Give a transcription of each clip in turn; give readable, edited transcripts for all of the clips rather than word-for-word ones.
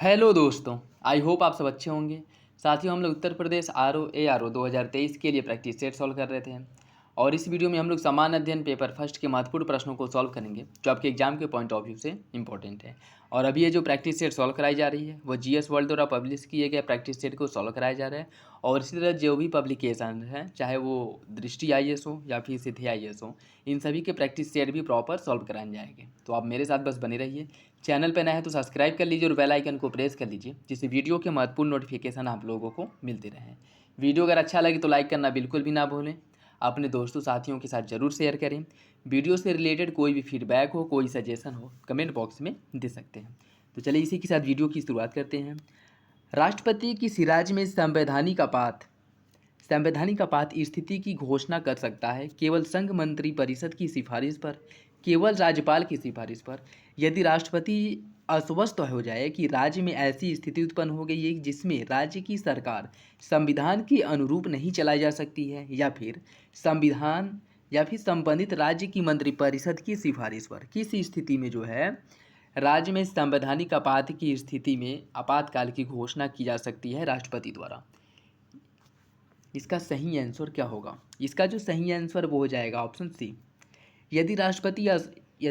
Hello दोस्तों, I hope आप सब अच्छे होंगे। साथियों, हम लोग उत्तर प्रदेश आर ओ 2023 के लिए प्रैक्टिस सेट सॉल्व कर रहे थे और इस वीडियो में हम लोग समान अध्ययन पेपर फर्स्ट के महत्वपूर्ण प्रश्नों को सॉल्व करेंगे जो आपके एग्जाम के पॉइंट ऑफ व्यू से इंपॉर्टेंट है। और अभी ये जो प्रैक्टिस सेट सॉल्व कराई जा रही है वो जीएस वर्ल्ड द्वारा पब्लिश किए गए प्रैक्टिस सेट को सॉल्व कराया जा रहा है। और इसी तरह जो भी पब्लिकेशन है, चाहे वो दृष्टि आईएएस हो या फिर सिद्धि आईएएस हो, इन सभी के प्रैक्टिस सेट भी प्रॉपर सॉल्व कराए जाएंगे। तो आप मेरे साथ बस बने रहिए। चैनल पर नया है तो सब्सक्राइब कर लीजिए और बेल आइकन को प्रेस कर लीजिए, जिससे वीडियो के महत्वपूर्ण नोटिफिकेशन आप लोगों को मिलते रहें। वीडियो अगर अच्छा लगे तो लाइक करना बिल्कुल भी ना भूलें। अपने दोस्तों साथियों के साथ ज़रूर शेयर करें। वीडियो से रिलेटेड कोई भी फीडबैक हो, कोई सजेशन हो, कमेंट बॉक्स में दे सकते हैं। तो चलिए इसी के साथ वीडियो की शुरुआत करते हैं। राष्ट्रपति किस राज्य में संवैधानिक आपात स्थिति की घोषणा कर सकता है? केवल संघ मंत्री परिषद की सिफारिश पर, केवल राज्यपाल की सिफारिश पर? यदि राष्ट्रपति अस्वस्थ हो जाए कि राज्य में ऐसी स्थिति उत्पन्न हो गई है जिसमें राज्य की सरकार संविधान के अनुरूप नहीं चलाई जा सकती है, या फिर संबंधित राज्य की मंत्रिपरिषद की सिफारिश पर, किस स्थिति में जो है राज्य में संवैधानिक आपात की स्थिति में आपातकाल की घोषणा की जा सकती है राष्ट्रपति द्वारा? इसका सही आंसर क्या होगा? इसका जो सही आंसर वो हो जाएगा ऑप्शन सी। यदि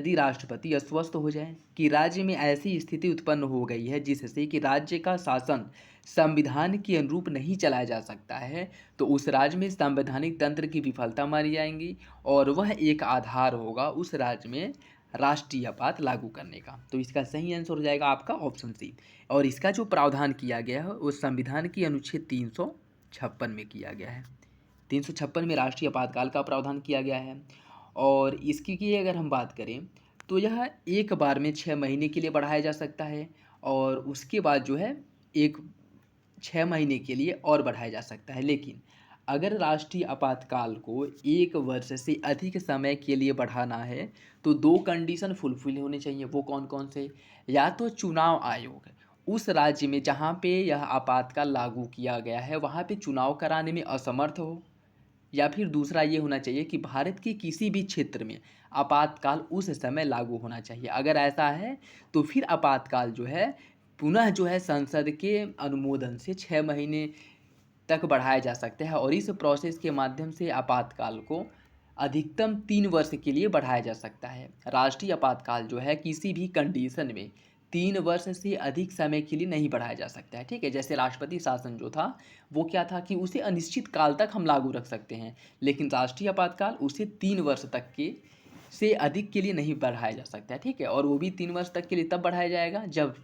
राष्ट्रपति अस्वस्थ हो जाए कि राज्य में ऐसी स्थिति उत्पन्न हो गई है जिससे कि राज्य का शासन संविधान के अनुरूप नहीं चलाया जा सकता है, तो उस राज्य में संवैधानिक तंत्र की विफलता मानी जाएंगी और वह एक आधार होगा उस राज्य में राष्ट्रीय आपात लागू करने का। तो इसका सही आंसर हो जाएगा आपका ऑप्शन सी। और इसका जो प्रावधान किया गया है वो संविधान की अनुच्छेद 356 में किया गया है। 356 में राष्ट्रीय आपातकाल का प्रावधान किया गया है। और इसकी की अगर हम बात करें तो यह एक बार में 6 महीने के लिए बढ़ाया जा सकता है और उसके बाद जो है एक 6 महीने के लिए और बढ़ाया जा सकता है। लेकिन अगर राष्ट्रीय आपातकाल को 1 वर्ष से अधिक समय के लिए बढ़ाना है तो 2 कंडीशन फुलफिल होने चाहिए। वो कौन कौन से? या तो चुनाव आयोग उस राज्य में जहाँ पे यह आपातकाल लागू किया गया है वहाँ पे चुनाव कराने में असमर्थ हो, या फिर दूसरा ये होना चाहिए कि भारत के किसी भी क्षेत्र में आपातकाल उस समय लागू होना चाहिए। अगर ऐसा है तो फिर आपातकाल जो है पुनः जो है संसद के अनुमोदन से 6 महीने तक बढ़ाया जा सकता है और इस प्रोसेस के माध्यम से आपातकाल को अधिकतम 3 वर्ष के लिए बढ़ाया जा सकता है। राष्ट्रीय आपातकाल जो है किसी भी कंडीशन में 3 वर्ष से अधिक समय के लिए नहीं बढ़ाया जा सकता है। ठीक है, जैसे राष्ट्रपति शासन जो था वो क्या था कि उसे अनिश्चित काल तक हम लागू रख सकते हैं, लेकिन राष्ट्रीय आपातकाल उसे 3 वर्ष तक के से अधिक के लिए नहीं बढ़ाया जा सकता है। ठीक है, और वो भी 3 वर्ष तक के लिए तब बढ़ाया जाएगा जब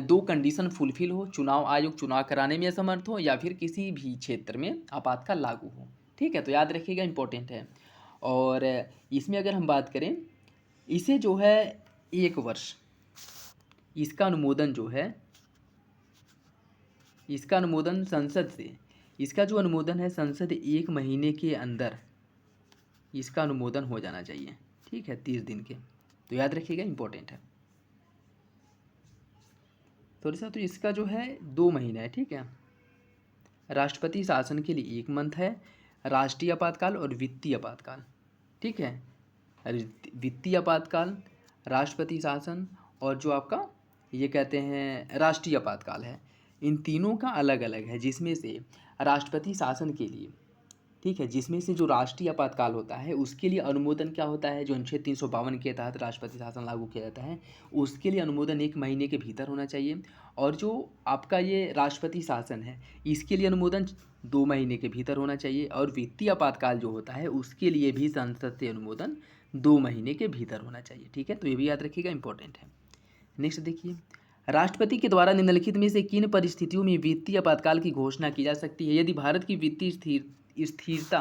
2 कंडीशन फुलफिल हो, चुनाव आयोग चुनाव कराने में असमर्थ हो या फिर किसी भी क्षेत्र में आपातकाल लागू हो। ठीक है, तो याद रखिएगा, इंपॉर्टेंट है। और इसमें अगर हम बात करें, इसे जो है 1 वर्ष, इसका अनुमोदन जो है, इसका अनुमोदन संसद से, इसका जो अनुमोदन है संसद 1 महीने के अंदर इसका अनुमोदन हो जाना चाहिए। ठीक है, 30 दिन के। तो याद रखिएगा, इंपॉर्टेंट है थोड़ा सा। तो इसका जो है 2 महीना है। ठीक है, राष्ट्रपति शासन के लिए 1 मंथ है, राष्ट्रीय आपातकाल और वित्तीय आपातकाल। ठीक है, वित्तीय आपातकाल, राष्ट्रपति शासन और जो आपका ये कहते हैं राष्ट्रीय आपातकाल है, इन तीनों का अलग अलग है। जिसमें से राष्ट्रपति शासन के लिए, ठीक है, जिसमें से जो राष्ट्रीय आपातकाल होता है उसके लिए अनुमोदन क्या होता है, जो अनुच्छेद 352 के तहत राष्ट्रपति शासन लागू किया जाता है उसके लिए अनुमोदन 1 महीने के भीतर होना चाहिए। और जो आपका ये राष्ट्रपति शासन है इसके लिए अनुमोदन 2 महीने के भीतर होना चाहिए। और वित्तीय आपातकाल जो होता है उसके लिए भी संसद से अनुमोदन 2 महीने के भीतर होना चाहिए। ठीक है, तो ये भी याद रखिएगा, इंपॉर्टेंट है। नेक्स्ट देखिए, राष्ट्रपति के द्वारा निम्नलिखित में से किन परिस्थितियों में वित्तीय आपातकाल की घोषणा की जा सकती है? यदि भारत की वित्तीय स्थिरता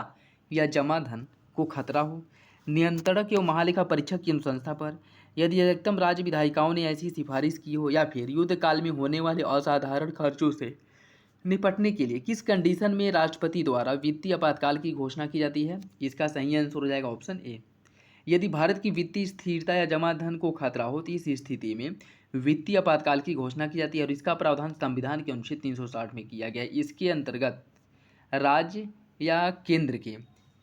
या जमा धन को खतरा हो, नियंत्रक एवं महालेखा परीक्षक की अनुशंसा पर, यदि अधिकतम राज्य विधायिकाओं ने ऐसी सिफारिश की हो, या फिर युद्ध काल में होने वाले असाधारण खर्चों से निपटने के लिए किस कंडीशन में राष्ट्रपति द्वारा वित्तीय आपातकाल की घोषणा की जाती है? इसका सही आंसर हो जाएगा ऑप्शन ए। यदि भारत की वित्तीय स्थिरता या जमा धन को खतरा हो तो इस स्थिति में वित्तीय आपातकाल की घोषणा की जाती है और इसका प्रावधान संविधान के अनुच्छेद 360 में किया गया है। इसके अंतर्गत राज्य या केंद्र के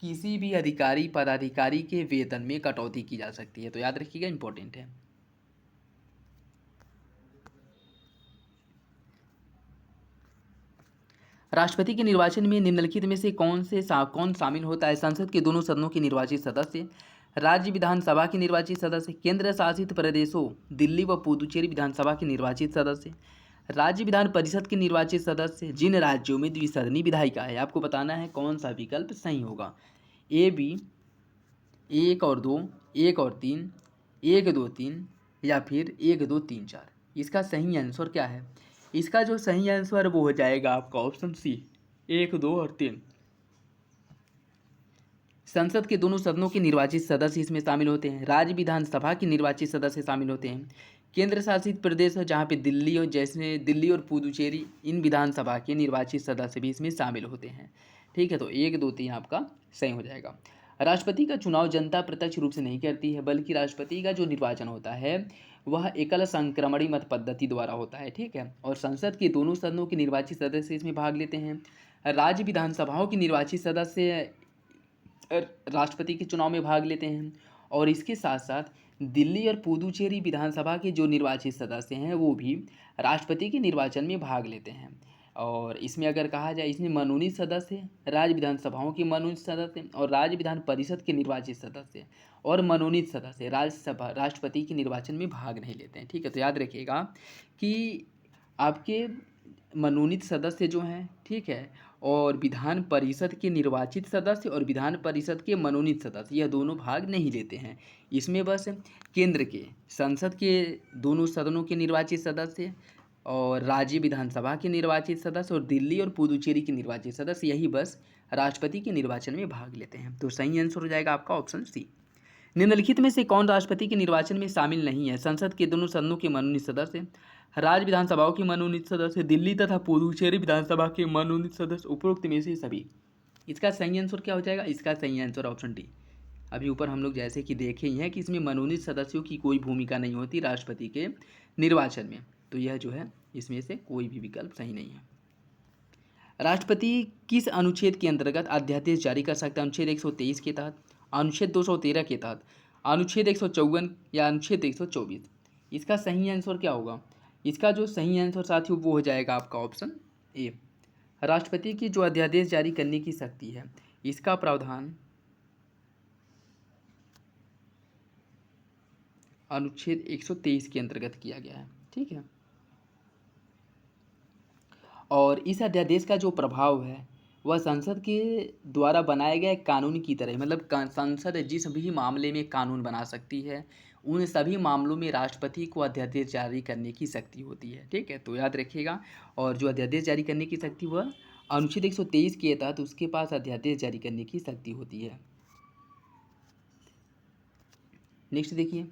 किसी भी अधिकारी पदाधिकारी के वेतन में कटौती की जा सकती है। तो याद रखिएगा, इंपॉर्टेंट है। राष्ट्रपति के निर्वाचन में निम्नलिखित में से कौन शामिल होता है? संसद के दोनों सदनों के निर्वाचित सदस्य, राज्य विधानसभा के निर्वाचित सदस्य, केंद्र शासित प्रदेशों दिल्ली व पुदुचेरी विधानसभा के निर्वाचित सदस्य, राज्य विधान परिषद के निर्वाचित सदस्य। जिन राज्यों में द्विसदनी विधायिका है, आपको बताना है कौन सा विकल्प सही होगा। ए बी, 1 और 2, 1 और 3, 1 2 3 या फिर 1 2 3 4। इसका सही आंसर क्या है? इसका जो सही आंसर वो हो जाएगा आपका ऑप्शन सी, 1 2 और 3। संसद के दोनों सदनों के निर्वाचित सदस्य इसमें शामिल होते हैं। राज्य विधानसभा के निर्वाचित सदस्य शामिल होते हैं। केंद्र शासित प्रदेश है जहाँ पे दिल्ली, और जैसे दिल्ली और पुदुचेरी, इन विधानसभा के निर्वाचित सदस्य भी इसमें शामिल होते हैं। ठीक है, तो 1 2 3 आपका सही हो जाएगा। राष्ट्रपति का चुनाव जनता प्रत्यक्ष रूप से नहीं करती है, बल्कि राष्ट्रपति का जो निर्वाचन होता है वह एकल संक्रमणी मत पद्धति द्वारा होता है। ठीक है, और संसद के दोनों सदनों के निर्वाचित सदस्य इसमें भाग लेते हैं। राज्य विधानसभाओं के निर्वाचित सदस्य राष्ट्रपति के चुनाव में भाग लेते हैं, और इसके साथ साथ दिल्ली और पुदुचेरी विधानसभा के जो निर्वाचित सदस्य हैं वो भी राष्ट्रपति के निर्वाचन में भाग लेते हैं। और इसमें अगर कहा जाए, इसमें मनोनीत सदस्य, राज्य विधानसभाओं के मनोनीत सदस्य और राज्य विधान परिषद के निर्वाचित सदस्य और मनोनीत सदस्य राज्यसभा राष्ट्रपति के निर्वाचन में भाग नहीं लेते हैं। ठीक है, तो याद रखिएगा कि आपके मनोनीत सदस्य जो हैं, ठीक है, और विधान परिषद के निर्वाचित सदस्य और विधान परिषद के मनोनीत सदस्य, यह दोनों भाग नहीं लेते हैं। इसमें बस केंद्र के संसद के दोनों सदनों के निर्वाचित सदस्य और राज्य विधानसभा के निर्वाचित सदस्य और दिल्ली और पुदुचेरी के निर्वाचित सदस्य, यही बस राष्ट्रपति के निर्वाचन में भाग लेते हैं। तो सही आंसर हो जाएगा आपका ऑप्शन सी। निम्नलिखित में से कौन राष्ट्रपति के निर्वाचन में शामिल नहीं है? संसद के दोनों सदनों के मनोनीत सदस्य, राज्य विधानसभाओं के मनोनीत सदस्य, दिल्ली तथा पुदुचेरी विधानसभा के मनोनीत सदस्य, उपरोक्त में से सभी। इसका सही आंसर क्या हो जाएगा? इसका सही आंसर ऑप्शन डी। अभी ऊपर हम लोग जैसे कि देखे ही हैं कि इसमें मनोनीत सदस्यों की कोई भूमिका नहीं होती राष्ट्रपति के निर्वाचन में, तो यह जो है इसमें से कोई भी विकल्प सही नहीं है। राष्ट्रपति किस अनुच्छेद के अंतर्गत अध्यादेश जारी कर सकता है? अनुच्छेद 123 के तहत, अनुच्छेद 213 के तहत, अनुच्छेद 154 या अनुच्छेद 124? इसका सही आंसर क्या होगा? इसका जो सही आंसर साथियों वो हो जाएगा आपका ऑप्शन ए। राष्ट्रपति की जो अध्यादेश जारी करने की शक्ति है, इसका प्रावधान अनुच्छेद 123 के अंतर्गत किया गया है। ठीक है, और इस अध्यादेश का जो प्रभाव है वह संसद के द्वारा बनाए गए कानून की तरह, मतलब संसद जिस भी मामले में कानून बना सकती है, उन सभी मामलों में राष्ट्रपति को अध्यादेश जारी करने की शक्ति होती है। ठीक है, तो याद रखिएगा, और जो अध्यादेश जारी करने की शक्ति वह अनुच्छेद 123 के तहत उसके पास अध्यादेश जारी करने की शक्ति होती है। नेक्स्ट देखिए,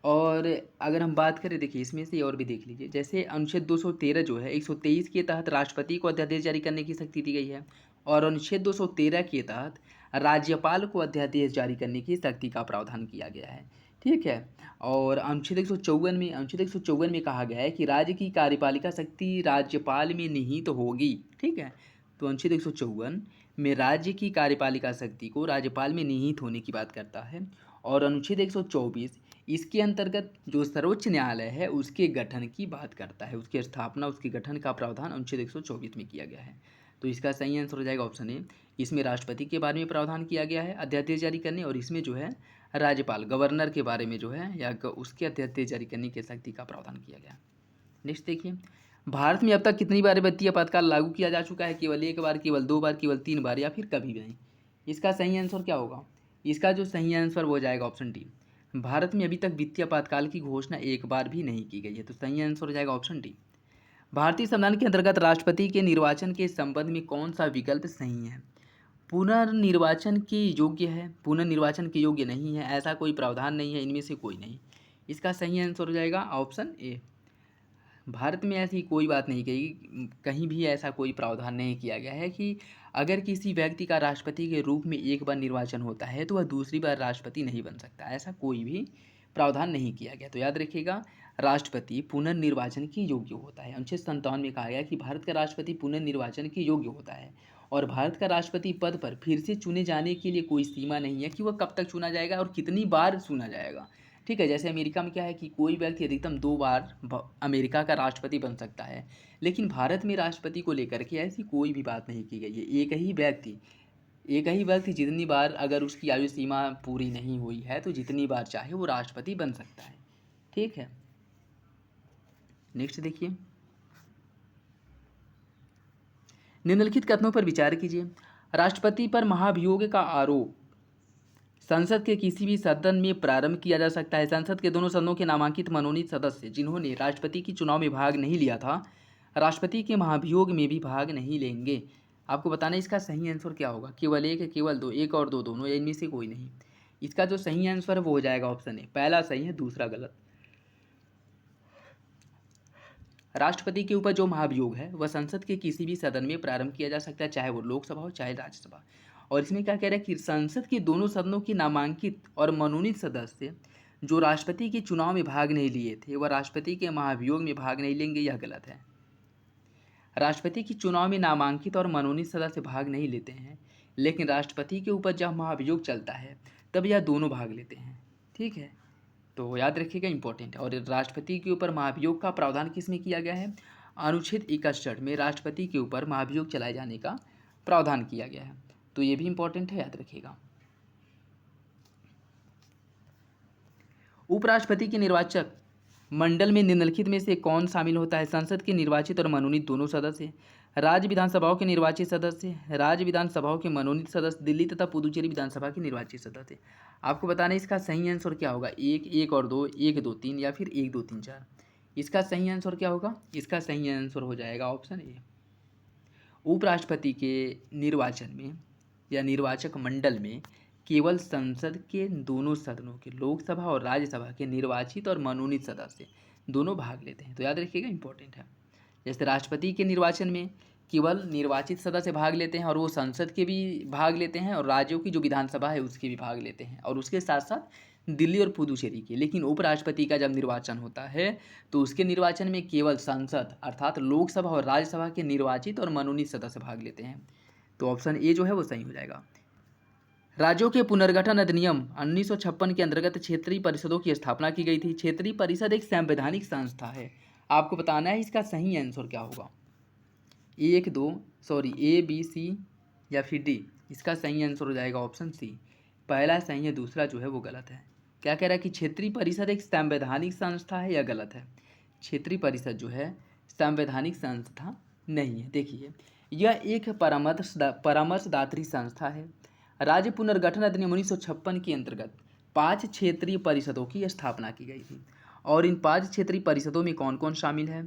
और अगर हम बात करें, देखिए इसमें से और भी देख लीजिए, जैसे अनुच्छेद 213 जो है 123 के तहत राष्ट्रपति को अध्यादेश जारी करने की शक्ति दी गई है, और अनुच्छेद 213 के तहत राज्यपाल को अध्यादेश जारी करने की शक्ति का प्रावधान किया गया है। ठीक है, और अनुच्छेद 154 में कहा गया है कि राज्य की कार्यपालिका शक्ति राज्यपाल में निहित होगी। ठीक है, तो अनुच्छेद 154 में राज्य की कार्यपालिका शक्ति को राज्यपाल में निहित होने की बात करता है, और अनुच्छेद 124 इसके अंतर्गत जो सर्वोच्च न्यायालय है उसके गठन की बात करता है, उसकी स्थापना, उसके गठन का प्रावधान अनुच्छेद 124 में किया गया है। तो इसका सही आंसर हो जाएगा ऑप्शन ए। इसमें राष्ट्रपति के बारे में प्रावधान किया गया है अध्यादेश जारी करने, और इसमें जो है राज्यपाल, गवर्नर के बारे में जो है या उसके अध्यादेश जारी करने की शक्ति का प्रावधान किया गया। नेक्स्ट देखिए, भारत में अब तक कितनी बार वित्तीय आपातकाल लागू किया जा चुका है? केवल 1 बार, केवल 2 बार, केवल 3 बार, या फिर कभी भी नहीं? इसका सही आंसर क्या होगा? इसका जो सही आंसर हो जाएगा ऑप्शन डी। भारत में अभी तक वित्तीय आपातकाल की घोषणा 1 बार भी नहीं की गई है, तो सही आंसर हो जाएगा ऑप्शन डी। भारतीय संविधान के अंतर्गत राष्ट्रपति के निर्वाचन के संबंध में कौन सा विकल्प सही है? पुनर्निर्वाचन के योग्य है, पुनर्निर्वाचन के योग्य नहीं है, ऐसा कोई प्रावधान नहीं है, इनमें से कोई नहीं। इसका सही आंसर हो जाएगा ऑप्शन ए। भारत में ऐसी कोई बात नहीं कही, कहीं भी ऐसा कोई प्रावधान नहीं किया गया है कि अगर किसी व्यक्ति का राष्ट्रपति के रूप में 1 बार निर्वाचन होता है तो वह दूसरी बार राष्ट्रपति नहीं बन सकता, ऐसा कोई भी प्रावधान नहीं किया गया। तो याद रखिएगा, राष्ट्रपति पुनर्निर्वाचन के योग्य होता है। अनुच्छेद 57 में कहा गया कि भारत का राष्ट्रपति पुनर्निर्वाचन के योग्य होता है, और भारत का राष्ट्रपति पद पर फिर से चुने जाने के लिए कोई सीमा नहीं है कि वह कब तक चुना जाएगा और कितनी बार चुना जाएगा। ठीक है। जैसे अमेरिका में क्या है कि कोई व्यक्ति अधिकतम 2 बार अमेरिका का राष्ट्रपति बन सकता है, लेकिन भारत में राष्ट्रपति को लेकर के ऐसी कोई भी बात नहीं की गई है। एक ही व्यक्ति जितनी बार, अगर उसकी आयु सीमा पूरी नहीं हुई है तो जितनी बार चाहे वो राष्ट्रपति बन सकता है। ठीक है। नेक्स्ट देखिए, निम्नलिखित कथनों पर विचार कीजिए। राष्ट्रपति पर महाभियोग का आरोप संसद के किसी भी सदन में प्रारंभ किया जा सकता है। संसद के दोनों सदनों के नामांकित मनोनीत सदस्य जिन्होंने राष्ट्रपति की चुनाव में भाग नहीं लिया था, राष्ट्रपति के महाभियोग में भी भाग नहीं लेंगे। आपको बताना है इसका सही आंसर क्या होगा। केवल एक है, केवल दो, एक और दो, दोनों, या इनमें से कोई नहीं। इसका जो सही आंसर है वो हो जाएगा ऑप्शन ए। पहला सही है, दूसरा गलत। राष्ट्रपति के ऊपर जो महाभियोग है वह संसद के किसी भी सदन में प्रारंभ किया जा सकता है, चाहे वो लोकसभा हो चाहे राज्यसभा। और इसमें क्या कह रहा है कि संसद के दोनों सदनों के नामांकित और मनोनीत सदस्य जो राष्ट्रपति के चुनाव में भाग नहीं लिए थे वह राष्ट्रपति के महाभियोग में भाग नहीं लेंगे। यह गलत है। राष्ट्रपति के चुनाव में नामांकित और मनोनीत सदस्य भाग नहीं लेते हैं, लेकिन राष्ट्रपति के ऊपर जब महाभियोग चलता है तब यह दोनों भाग लेते हैं। ठीक है, तो याद रखिएगा, इंपॉर्टेंट है। और राष्ट्रपति के ऊपर महाभियोग का प्रावधान किस में किया गया है? अनुच्छेद 61 में राष्ट्रपति के ऊपर महाभियोग चलाए जाने का प्रावधान किया गया है। तो ये भी इंपॉर्टेंट है, याद रखिएगा। उपराष्ट्रपति के निर्वाचक मंडल में निम्नलिखित में से कौन शामिल होता है? संसद के निर्वाचित और मनोनीत दोनों सदस्य, राज्य विधानसभाओं के निर्वाचित सदस्य, राज्य विधानसभाओं के मनोनीत सदस्य, दिल्ली तथा पुदुचेरी विधानसभा के निर्वाचित सदस्य। आपको बताना है इसका सही आंसर क्या होगा। एक, एक और दो, एक, दो, तीन, या फिर एक, दो, तीन, चार। इसका सही आंसर क्या होगा? इसका सही आंसर हो जाएगा ऑप्शन ए। उपराष्ट्रपति के निर्वाचन में या निर्वाचक मंडल में केवल संसद के दोनों सदनों के, लोकसभा और राज्यसभा के निर्वाचित और मनोनीत सदस्य दोनों भाग लेते हैं। तो याद रखिएगा, इंपॉर्टेंट है। जैसे राष्ट्रपति के निर्वाचन में केवल निर्वाचित सदस्य भाग लेते हैं और वो संसद के भी भाग लेते हैं और राज्यों की जो विधानसभा है उसके भी भाग लेते हैं, और उसके साथ साथ दिल्ली और पुदुचेरी के। लेकिन उपराष्ट्रपति का जब निर्वाचन होता है तो उसके निर्वाचन में केवल संसद अर्थात लोकसभा और राज्यसभा के निर्वाचित और मनोनीत सदस्य भाग लेते हैं। तो ऑप्शन ए जो है वो सही हो जाएगा। राज्यों के पुनर्गठन अधिनियम 1956 के अंतर्गत क्षेत्रीय परिषदों की स्थापना की गई थी। क्षेत्रीय परिषद एक संवैधानिक संस्था है। आपको बताना है इसका सही आंसर क्या होगा। ए, बी, सी या फिर डी। इसका सही आंसर हो जाएगा ऑप्शन सी। पहला सही है, दूसरा जो है वो गलत है। क्या कह रहा है कि क्षेत्रीय परिषद एक संवैधानिक संस्था है, या गलत है? क्षेत्रीय परिषद जो है संवैधानिक संस्था नहीं है। देखिए, यह एक परामर्शदात्री संस्था है। राज्य पुनर्गठन अधिनियम 1956 के अंतर्गत 5 क्षेत्रीय परिषदों की स्थापना की गई थी। और इन 5 क्षेत्रीय परिषदों में कौन कौन शामिल है,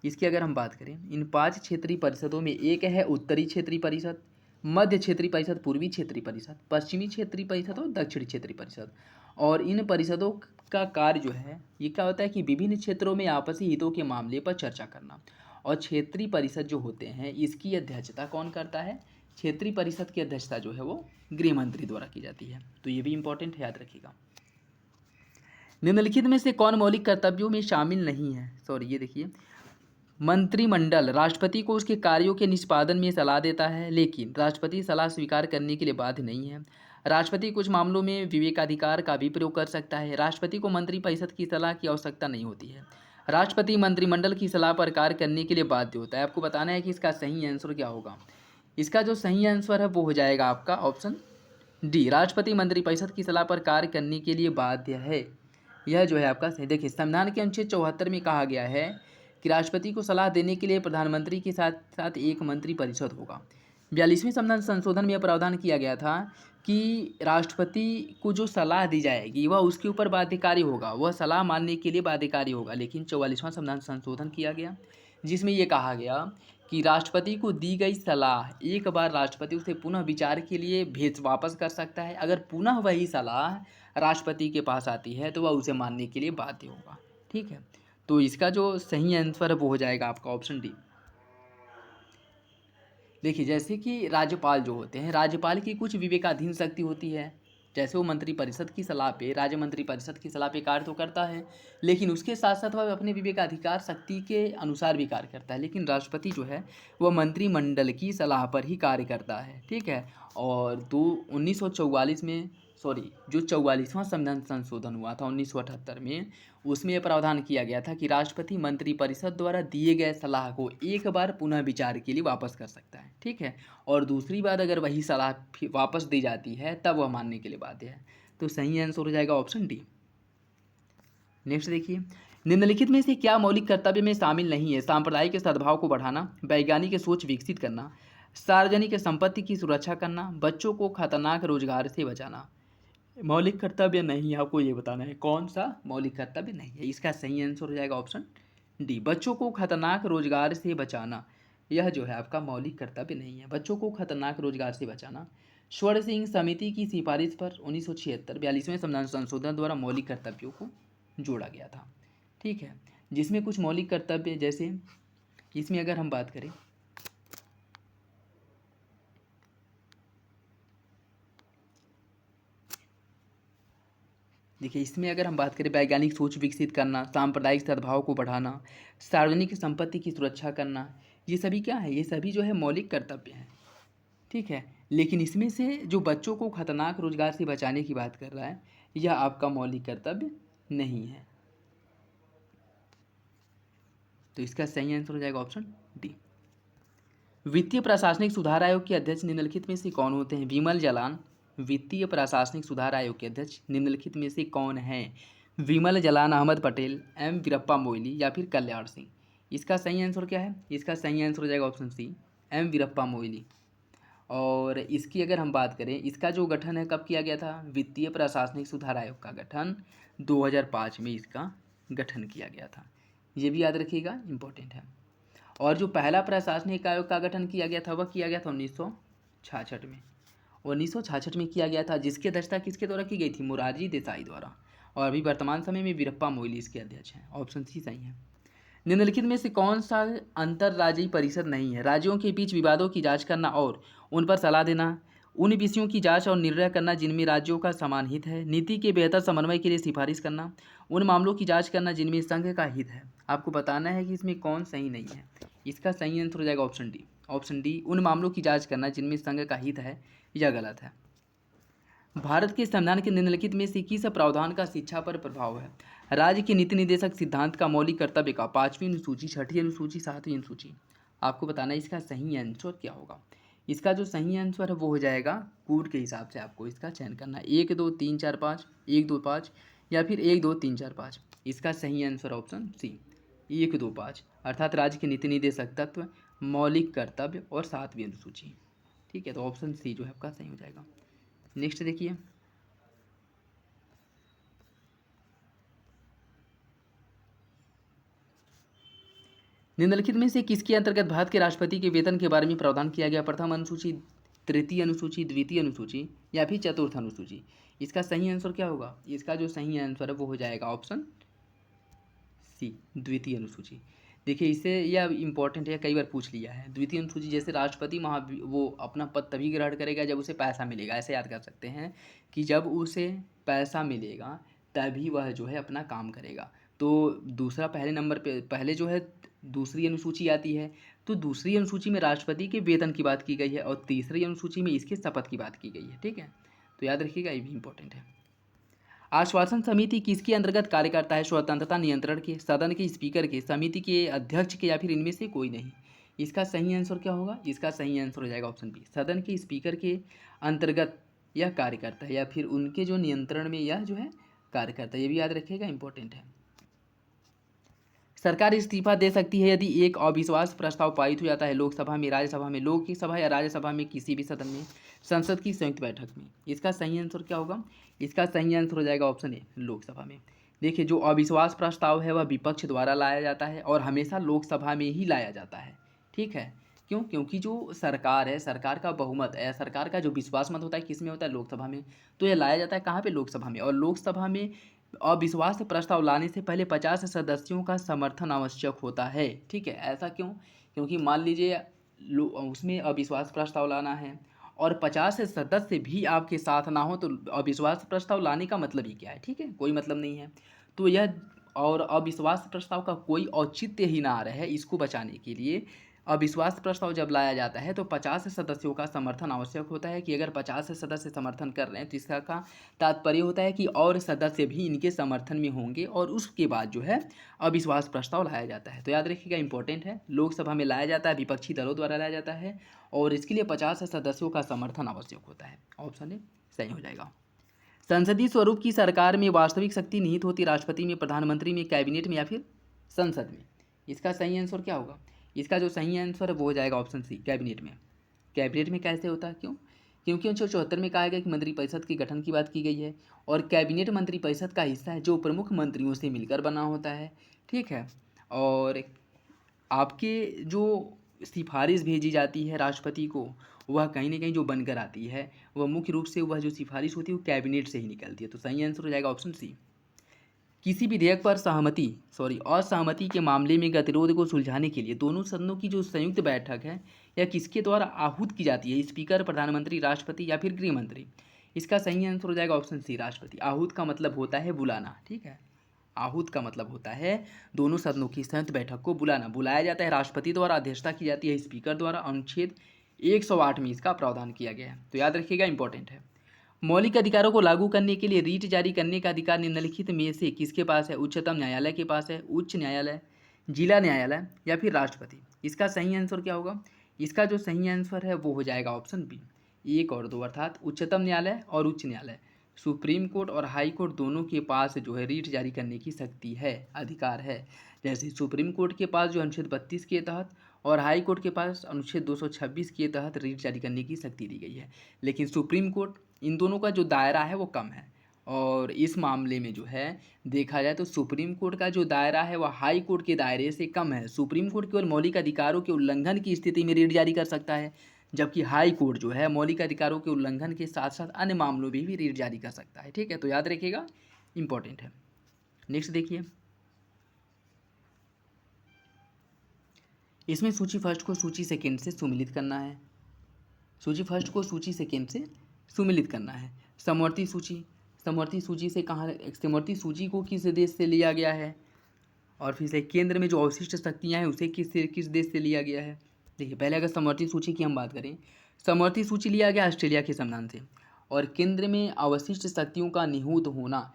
इसकी अगर हम बात करें, इन 5 क्षेत्रीय परिषदों में एक है उत्तरी क्षेत्रीय परिषद, मध्य क्षेत्रीय परिषद, पूर्वी क्षेत्रीय परिषद, पश्चिमी क्षेत्रीय परिषद और दक्षिणी क्षेत्रीय परिषद। और इन परिषदों का कार्य जो है ये क्या होता है कि विभिन्न क्षेत्रों में आपसी हितों के मामले पर चर्चा करना। और क्षेत्रीय परिषद जो होते हैं इसकी अध्यक्षता कौन करता है? क्षेत्रीय परिषद की अध्यक्षता जो है वो गृह मंत्री द्वारा की जाती है। तो ये भी इंपॉर्टेंट है, याद रखिएगा। निम्नलिखित में से कौन मौलिक कर्तव्यों में शामिल नहीं है? ये देखिए, मंत्रिमंडल राष्ट्रपति को उसके कार्यों के निष्पादन में सलाह देता है, लेकिन राष्ट्रपति सलाह स्वीकार करने के लिए बाध्य नहीं है। राष्ट्रपति कुछ मामलों में विवेकाधिकार का भी प्रयोग कर सकता है। राष्ट्रपति को मंत्रिपरिषद की सलाह की आवश्यकता नहीं होती है। राष्ट्रपति मंत्रिमंडल की सलाह पर कार्य करने के लिए बाध्य होता है। आपको बताना है कि इसका सही आंसर क्या होगा। इसका जो सही आंसर है वो हो जाएगा आपका ऑप्शन डी। राष्ट्रपति मंत्रिपरिषद की सलाह पर कार्य करने के लिए बाध्य है। यह जो है आपका सही। देखिए, संविधान के अनुच्छेद 74 में कहा गया है कि राष्ट्रपति को सलाह देने के लिए प्रधानमंत्री के साथ साथ एक मंत्रिपरिषद होगा। 42वें संविधान संशोधन में यह प्रावधान किया गया था कि राष्ट्रपति को जो सलाह दी जाएगी वह उसके ऊपर बाध्यकारी होगा, वह सलाह मानने के लिए बाध्यकारी होगा। लेकिन 44वां संविधान संशोधन किया गया जिसमें यह कहा गया कि राष्ट्रपति को दी गई सलाह एक बार राष्ट्रपति उसे पुनः विचार के लिए वापस कर सकता है। अगर पुनः वही सलाह राष्ट्रपति के पास आती है तो वह उसे मानने के लिए बाध्य होगा। ठीक है, तो इसका जो सही आंसर है वो हो जाएगा आपका ऑप्शन डी। देखिए, जैसे कि राज्यपाल जो होते हैं, राज्यपाल की कुछ विवेकाधीन शक्ति होती है। जैसे वो मंत्रिपरिषद की सलाह पे, राज्य मंत्रिपरिषद की सलाह पे कार्य तो करता है, लेकिन उसके साथ साथ वह अपने विवेकाधिकार शक्ति के अनुसार भी कार्य करता है। लेकिन राष्ट्रपति जो है वह मंत्रिमंडल की सलाह पर ही कार्य करता है। ठीक है, और 1944 में जो 44वां संविधान संशोधन हुआ था 1978 में, उसमें यह प्रावधान किया गया था कि राष्ट्रपति मंत्रिपरिषद द्वारा दिए गए सलाह को एक बार पुनः विचार के लिए वापस कर सकता है, ठीक है। और दूसरी बार अगर वही सलाह वापस दी जाती है तब वह मानने के लिए बाध्य है। तो सही आंसर हो जाएगा ऑप्शन डी। नेक्स्ट देखिए, निम्नलिखित में से क्या मौलिक कर्तव्य में शामिल नहीं है? सांप्रदायिक सद्भाव को बढ़ाना, वैज्ञानिक सोच विकसित करना, सार्वजनिक संपत्ति की सुरक्षा करना, बच्चों को खतरनाक रोजगार से बचाना। मौलिक कर्तव्य नहीं है, आपको ये बताना है कौन सा मौलिक कर्तव्य नहीं है। इसका सही आंसर हो जाएगा ऑप्शन डी, बच्चों को खतरनाक रोजगार से बचाना। यह जो है आपका मौलिक कर्तव्य नहीं है, बच्चों को खतरनाक रोजगार से बचाना। स्वर्ण सिंह समिति की सिफारिश पर 1976 42वें संविधान संशोधन द्वारा मौलिक कर्तव्यों को जोड़ा गया था, ठीक है। जिसमें कुछ मौलिक कर्तव्य, जैसे इसमें अगर हम बात करें, देखिए इसमें अगर हम बात करें, वैज्ञानिक सोच विकसित करना, सांप्रदायिक सद्भाव को बढ़ाना, सार्वजनिक संपत्ति की सुरक्षा करना, ये सभी क्या है? ये सभी जो है मौलिक कर्तव्य हैं, ठीक है। लेकिन इसमें से जो बच्चों को खतरनाक रोजगार से बचाने की बात कर रहा है, यह आपका मौलिक कर्तव्य नहीं है। तो इसका सही आंसर हो जाएगा ऑप्शन डी। वित्तीय प्रशासनिक सुधार आयोग के अध्यक्ष निम्नलिखित में से कौन होते हैं? विमल जालान। वित्तीय प्रशासनिक सुधार आयोग के अध्यक्ष निम्नलिखित में से कौन है? विमल जालान, अहमद पटेल, एम वीरप्पा मोइली या फिर कल्याण सिंह। इसका सही आंसर क्या है? इसका सही आंसर हो जाएगा option C, M Veerappa Moily. और इसकी अगर हम बात करें, इसका जो गठन है कब किया गया था? वित्तीय प्रशासनिक सुधार आयोग का गठन 2005 में इसका गठन किया गया था। ये भी याद रखिएगा, इम्पोर्टेंट है। और जो पहला प्रशासनिक आयोग का गठन किया गया था वह किया गया था 1966 में। 1966 में किया गया था, जिसकी अध्यक्षता किसके द्वारा की गई थी? मोरारजी देसाई द्वारा। और अभी वर्तमान समय में वीरप्पा मोइली इसके अध्यक्ष हैं। ऑप्शन सी सही है। निम्नलिखित में से कौन सा अंतर्राज्यीय परिषद नहीं है? राज्यों के बीच विवादों की जांच करना और उन पर सलाह देना, उन विषयों की जांच और निर्णय करना जिनमें राज्यों का समान हित है, नीति के बेहतर समन्वय के लिए सिफारिश करना, उन मामलों की जांच करना जिनमें संघ का हित है। आपको बताना है कि इसमें कौन सही नहीं है। इसका सही आंसर हो जाएगा ऑप्शन डी। ऑप्शन डी, उन मामलों की जांच करना जिनमें संघ का हित है, यह गलत है। भारत के संविधान के निम्नलिखित में से किस प्रावधान का शिक्षा पर प्रभाव है? राज्य के नीति निर्देशक सिद्धांत का, मौलिक कर्तव्य का, 5वीं अनुसूची, 6ठी अनुसूची, 7वीं अनुसूची। आपको बताना है इसका सही आंसर क्या होगा। इसका जो सही आंसर है वो हो जाएगा, कूट के हिसाब से आपको इसका चयन करना है, 1 2 3 4 5, 1 2 5 या फिर 1 2 3 4 5। इसका सही आंसर ऑप्शन सी, 1 2 5, अर्थात राज्य के नीति निर्देशक तत्व, मौलिक कर्तव्य और 7वीं अनुसूची, ठीक है। तो ऑप्शन सी जो है आपका सही हो जाएगा। नेक्स्ट देखिए, निम्नलिखित में से किसके अंतर्गत भारत के राष्ट्रपति के वेतन के बारे में प्रावधान किया गया? प्रथम अनुसूची, तृतीय अनुसूची, द्वितीय अनुसूची या फिर चतुर्थ अनुसूची। इसका सही आंसर क्या होगा? इसका जो सही आंसर है वो हो जाएगा ऑप्शन सी, द्वितीय अनुसूची। देखिए इसे यह इंपॉर्टेंट है, कई बार पूछ लिया है। द्वितीय अनुसूची, जैसे राष्ट्रपति वो अपना पद तभी ग्रहण करेगा जब उसे पैसा मिलेगा, ऐसे याद कर सकते हैं कि जब उसे पैसा मिलेगा तभी वह जो है अपना काम करेगा। तो दूसरा पहले नंबर पे, पहले जो है दूसरी अनुसूची आती है, तो दूसरी अनुसूची में राष्ट्रपति के वेतन की बात की गई है और तीसरी अनुसूची में इसके शपथ की बात की गई है, ठीक है। तो याद रखिएगा, ये भी इंपॉर्टेंट है। आश्वासन समिति किसके अंतर्गत कार्य करता है? स्वतंत्रता नियंत्रण के, सदन के स्पीकर के, समिति के अध्यक्ष के या फिर इनमें से कोई नहीं। इसका सही आंसर क्या होगा? इसका सही आंसर हो जाएगा ऑप्शन बी, सदन के स्पीकर के अंतर्गत यह कार्य करता है या फिर उनके जो नियंत्रण में यह जो है कार्य करता है। ये भी याद रखिएगा, इंपॉर्टेंट है। सरकार इस्तीफा दे सकती है यदि एक अविश्वास प्रस्ताव पारित हो जाता है लोकसभा में, राज्यसभा में, लोकसभा या राज्यसभा में, किसी भी सदन में, संसद की संयुक्त बैठक में। इसका सही आंसर क्या होगा? इसका सही आंसर हो जाएगा ऑप्शन ए, लोकसभा में। देखिए जो अविश्वास प्रस्ताव है वह विपक्ष द्वारा लाया जाता है और हमेशा लोकसभा में ही लाया जाता है, ठीक है। क्यों? क्योंकि जो सरकार है, सरकार का बहुमत है, सरकार का जो विश्वास मत होता है किस में होता है? लोकसभा में। तो यह लाया जाता है कहाँ पे? लोकसभा में। और लोकसभा में अविश्वास प्रस्ताव लाने से पहले 50 सदस्यों का समर्थन आवश्यक होता है, ठीक है। ऐसा क्यों? क्योंकि मान लीजिए उसमें अविश्वास प्रस्ताव लाना है और 50 सदस्य भी आपके साथ ना हो, तो अविश्वास प्रस्ताव लाने का मतलब ही क्या है? ठीक है, कोई मतलब नहीं है। तो यह और अविश्वास प्रस्ताव का कोई औचित्य ही ना आ रहा है, इसको बचाने के लिए अविश्वास प्रस्ताव जब लाया जाता है तो 50 सदस्यों का समर्थन आवश्यक होता है कि अगर 50 सदस्य समर्थन कर रहे हैं तो इसका का तात्पर्य होता है कि और सदस्य भी इनके समर्थन में होंगे और उसके बाद जो है अविश्वास प्रस्ताव लाया जाता है। तो याद रखिएगा, इंपॉर्टेंट है, लोकसभा में लाया जाता है, विपक्षी दलों द्वारा लाया जाता है और इसके लिए 50 सदस्यों का समर्थन आवश्यक होता है। ऑप्शन ए सही हो जाएगा। संसदीय स्वरूप की सरकार में वास्तविक शक्ति निहित होती राष्ट्रपति में, प्रधानमंत्री में, कैबिनेट में या फिर संसद में। इसका सही आंसर क्या होगा? इसका जो सही आंसर है वो हो जाएगा ऑप्शन सी, कैबिनेट में। कैबिनेट में कैसे होता है? क्यों? क्योंकि 1974 में कहा गया कि मंत्रिपरिषद के गठन की बात की गई है और कैबिनेट मंत्रिपरिषद का हिस्सा है जो प्रमुख मंत्रियों से मिलकर बना होता है। ठीक है, और आपके जो सिफारिश भेजी जाती है राष्ट्रपति को, वह कहीं ना कहीं जो बनकर आती है वह मुख्य रूप से वह जो सिफारिश होती है वो कैबिनेट से ही निकलती है। तो सही आंसर हो जाएगा ऑप्शन सी। किसी विधेयक पर असहमति के मामले में गतिरोध को सुलझाने के लिए दोनों सदनों की जो संयुक्त बैठक है यह किसके द्वारा आहूत की जाती है? स्पीकर, प्रधानमंत्री, राष्ट्रपति या फिर गृह मंत्री। इसका सही आंसर हो जाएगा ऑप्शन सी, राष्ट्रपति। आहूत का मतलब होता है बुलाना। ठीक है, आहूत का मतलब होता है दोनों सदनों की संयुक्त बैठक को बुलाना। बुलाया जाता है राष्ट्रपति द्वारा, अध्यक्षता की जाती है स्पीकर द्वारा। अनुच्छेद 108 में इसका प्रावधान किया गया है। तो याद रखिएगा, इंपॉर्टेंट है। मौलिक अधिकारों को लागू करने के लिए रीट जारी करने का अधिकार निम्नलिखित में से किसके पास है? उच्चतम न्यायालय के पास है, उच्च न्यायालय, जिला न्यायालय या फिर राष्ट्रपति। इसका सही आंसर क्या होगा? इसका जो सही आंसर है वो हो जाएगा ऑप्शन बी, 1 और 2, अर्थात उच्चतम न्यायालय और उच्च न्यायालय, सुप्रीम कोर्ट और हाई कोर्ट दोनों के पास जो है रीट जारी करने की शक्ति है, अधिकार है। जैसे सुप्रीम कोर्ट के पास जो अनुच्छेद 32 के तहत और हाई कोर्ट के पास अनुच्छेद 226 के तहत रीट जारी करने की शक्ति दी गई है, लेकिन सुप्रीम कोर्ट, इन दोनों का जो दायरा है वो कम है। और इस मामले में जो है देखा जाए तो सुप्रीम कोर्ट का जो दायरा है वह हाई कोर्ट के दायरे से कम है। सुप्रीम कोर्ट केवल मौलिक अधिकारों के उल्लंघन की स्थिति में रीट जारी कर सकता है, जबकि हाई कोर्ट जो है मौलिक अधिकारों के उल्लंघन के साथ साथ अन्य मामलों में भी रीट जारी कर सकता है। ठीक है, तो याद रखिएगा, इंपॉर्टेंट है। नेक्स्ट देखिए, इसमें सूची फर्स्ट को सूची सेकेंड से सुमिलित करना है। सूची फर्स्ट को सूची सेकेंड से सुमिलित करना है। समवर्ती सूची से कहाँ, समवर्ती सूची को किस देश से लिया गया है, और फिर से केंद्र में जो अवशिष्ट शक्तियाँ हैं उसे किस देश से लिया गया है। देखिए, पहले अगर समवर्ती सूची की हम बात करें, समवर्ती सूची लिया गया ऑस्ट्रेलिया के संविधान से, और केंद्र में अवशिष्ट शक्तियों का निहित होना,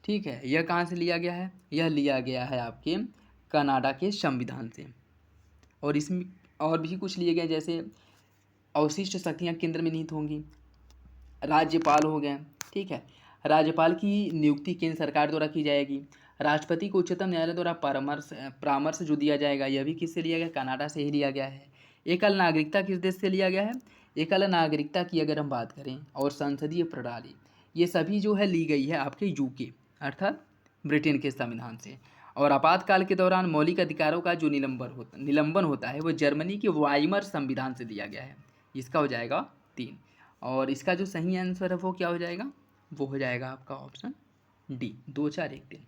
ठीक है, यह कहाँ से लिया गया है? यह लिया गया है आपके कनाडा के संविधान से। और इसमें और भी कुछ लिए गए, जैसे अवशिष्ट शक्तियाँ केंद्र में निहित होंगी, राज्यपाल हो गए। ठीक है, राज्यपाल की नियुक्ति केंद्र सरकार द्वारा की जाएगी। राष्ट्रपति को उच्चतम न्यायालय द्वारा परामर्श जो दिया जाएगा, यह भी किससे लिया गया? कनाडा से ही लिया गया है। एकल नागरिकता किस देश से लिया गया है? एकल नागरिकता की अगर हम बात करें और संसदीय प्रणाली, ये सभी जो है ली गई है आपके यूके अर्थात ब्रिटेन के संविधान से। और आपातकाल के दौरान मौलिक अधिकारों का जो निलंबन होता है वो जर्मनी के वाइमर संविधान से दिया गया है। इसका हो जाएगा 3। और इसका जो सही आंसर है वो क्या हो जाएगा? वो हो जाएगा आपका ऑप्शन डी, 2, 4, 1, 3।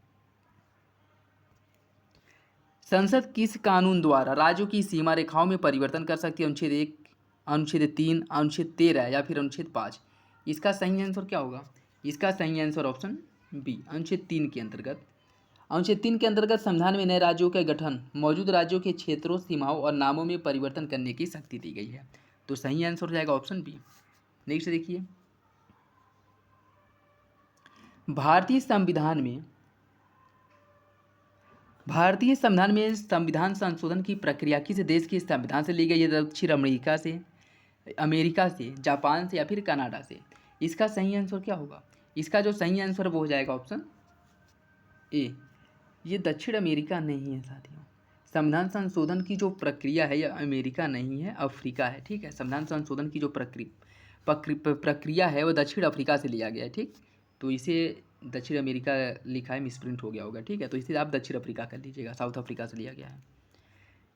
संसद किस कानून द्वारा राज्यों की सीमा रेखाओं में परिवर्तन कर सकती है? अनुच्छेद 1, अनुच्छेद 3, अनुच्छेद 13 या फिर अनुच्छेद 5। इसका सही आंसर क्या होगा? इसका सही आंसर ऑप्शन बी, अनुच्छेद 3 के अंतर्गत। अनुच्छेद 3 के अंतर्गत संविधान में नए राज्यों के गठन, मौजूद राज्यों के क्षेत्रों, सीमाओं और नामों में परिवर्तन करने की शक्ति दी गई है। तो सही आंसर हो जाएगा ऑप्शन बी। नेक्स्ट देखिए, भारतीय संविधान में संविधान संशोधन की प्रक्रिया किस देश के संविधान से ली गई है? दक्षिण अमेरिका से, जापान से या फिर कनाडा से। इसका सही आंसर क्या होगा? इसका जो सही आंसर वो हो जाएगा ऑप्शन ए, ये दक्षिण अमेरिका नहीं है साथियों। संविधान संशोधन की जो प्रक्रिया है यह अमेरिका नहीं है, अफ्रीका है। ठीक है, संविधान संशोधन की जो प्रक्रिया है वो दक्षिण अफ्रीका से लिया गया है। ठीक, तो इसे दक्षिण अमेरिका लिखा है, मिसप्रिंट हो गया होगा। ठीक है, तो इसे आप दक्षिण अफ्रीका कर लीजिएगा, साउथ अफ्रीका से लिया गया है।